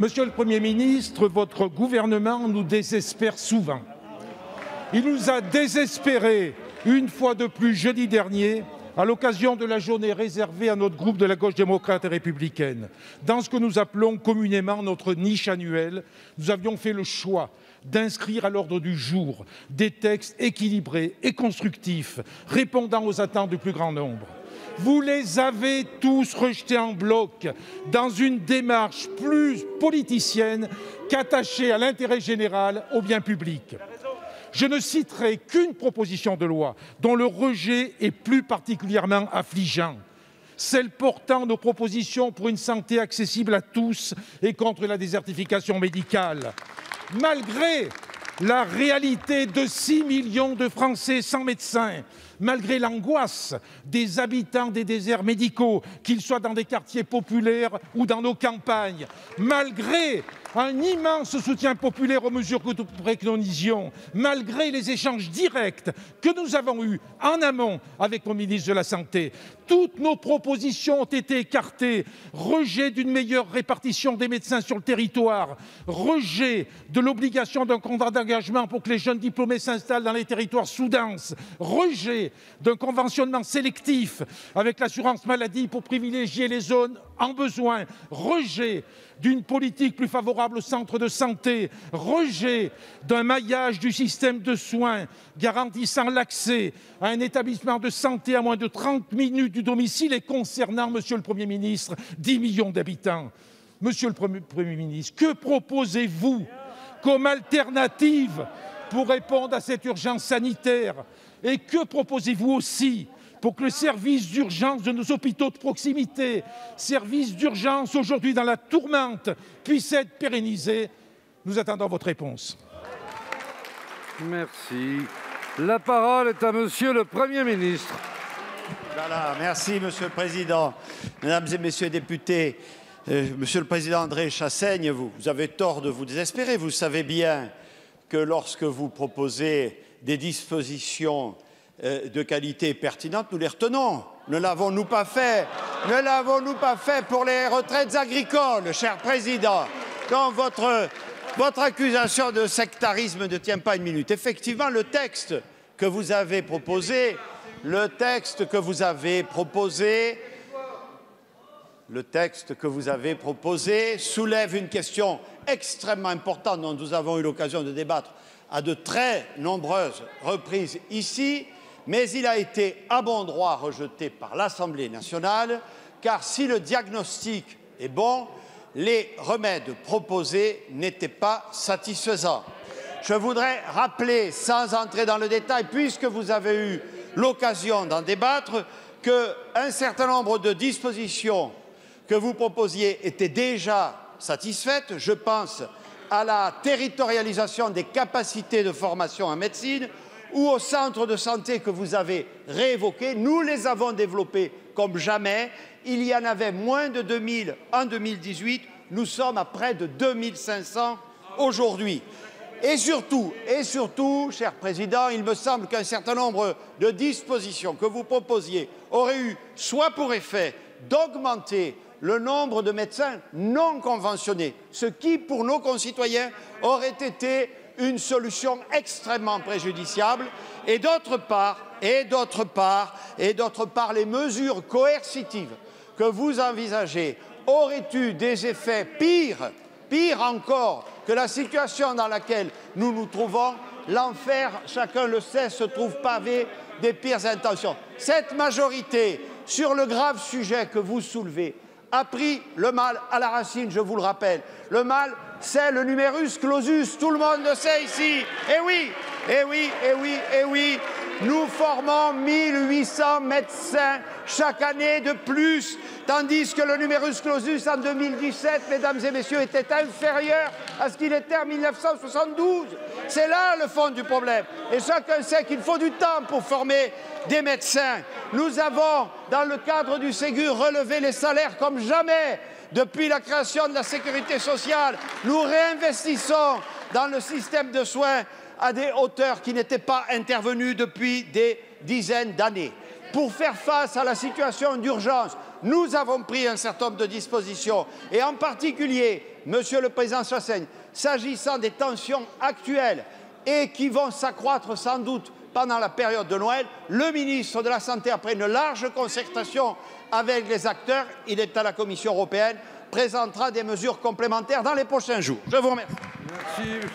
Monsieur le Premier ministre, votre gouvernement nous désespère souvent. Il nous a désespérés une fois de plus jeudi dernier à l'occasion de la journée réservée à notre groupe de la gauche démocrate et républicaine. Dans ce que nous appelons communément notre niche annuelle, nous avions fait le choix d'inscrire à l'ordre du jour des textes équilibrés et constructifs, répondant aux attentes du plus grand nombre. Vous les avez tous rejetés en bloc dans une démarche plus politicienne qu'attachée à l'intérêt général, au bien public. Je ne citerai qu'une proposition de loi dont le rejet est plus particulièrement affligeant, celle portant nos propositions pour une santé accessible à tous et contre la désertification médicale. Malgré la réalité de 6 millions de Français sans médecin, malgré l'angoisse des habitants des déserts médicaux, qu'ils soient dans des quartiers populaires ou dans nos campagnes, malgré un immense soutien populaire aux mesures que nous préconisions, malgré les échanges directs que nous avons eus en amont avec le ministre de la Santé, toutes nos propositions ont été écartées. Rejet d'une meilleure répartition des médecins sur le territoire, rejet de l'obligation d'un contrat d'engagement pour que les jeunes diplômés s'installent dans les territoires sous-denses, rejet d'un conventionnement sélectif avec l'assurance maladie pour privilégier les zones en besoin, rejet d'une politique plus favorable aux centres de santé, rejet d'un maillage du système de soins garantissant l'accès à un établissement de santé à moins de 30 minutes du domicile et concernant, Monsieur le Premier ministre, 10 millions d'habitants. Monsieur le Premier ministre, que proposez-vous comme alternative pour répondre à cette urgence sanitaire? Et que proposez-vous aussi pour que le service d'urgence de nos hôpitaux de proximité, service d'urgence aujourd'hui dans la tourmente, puisse être pérennisé? Nous attendons votre réponse. Merci. La parole est à Monsieur le Premier ministre. Voilà, merci Monsieur le Président. Mesdames et Messieurs les députés, Monsieur le Président André Chassaigne, vous avez tort de vous désespérer. Vous savez bien que lorsque vous proposez des dispositions de qualité pertinente, nous les retenons. Ne l'avons-nous pas fait? Ne l'avons-nous pas fait pour les retraites agricoles, cher Président? Donc votre accusation de sectarisme ne tient pas une minute. Effectivement, le texte que vous avez proposé, soulève une question extrêmement importante dont nous avons eu l'occasion de débattre à de très nombreuses reprises ici, mais il a été à bon droit rejeté par l'Assemblée nationale, car si le diagnostic est bon, les remèdes proposés n'étaient pas satisfaisants. Je voudrais rappeler, sans entrer dans le détail, puisque vous avez eu l'occasion d'en débattre, qu'un certain nombre de dispositions que vous proposiez étaient déjà satisfaites. Je pense à la territorialisation des capacités de formation en médecine ou aux centres de santé que vous avez réévoqués. Nous les avons développés comme jamais. Il y en avait moins de 2000 en 2018. Nous sommes à près de 2500 aujourd'hui. Et surtout, cher Président, il me semble qu'un certain nombre de dispositions que vous proposiez auraient eu soit pour effet d'augmenter le nombre de médecins non conventionnés, ce qui, pour nos concitoyens, aurait été une solution extrêmement préjudiciable, et d'autre part, les mesures coercitives que vous envisagez auraient eu des effets pire encore que la situation dans laquelle nous nous trouvons. L'enfer, chacun le sait, se trouve pavé des pires intentions. Cette majorité, sur le grave sujet que vous soulevez, a pris le mal à la racine, je vous le rappelle. Le mal, c'est le numerus clausus, tout le monde le sait ici. Eh oui, nous formons 1800 médecins chaque année de plus, tandis que le numerus clausus en 2017, mesdames et messieurs, était inférieur à ce qu'il était en 1972. C'est là le fond du problème. Et chacun sait qu'il faut du temps pour former des médecins. Nous avons, dans le cadre du Ségur, relevé les salaires comme jamais. Depuis la création de la sécurité sociale, nous réinvestissons dans le système de soins à des hauteurs qui n'étaient pas intervenues depuis des dizaines d'années. Pour faire face à la situation d'urgence, Nous avons pris un certain nombre de dispositions, et en particulier, Monsieur le Président Chassaigne, s'agissant des tensions actuelles et qui vont s'accroître sans doute pendant la période de Noël, le ministre de la Santé, après une large concertation avec les acteurs, il est à la Commission européenne, présentera des mesures complémentaires dans les prochains jours. Je vous remercie. Merci.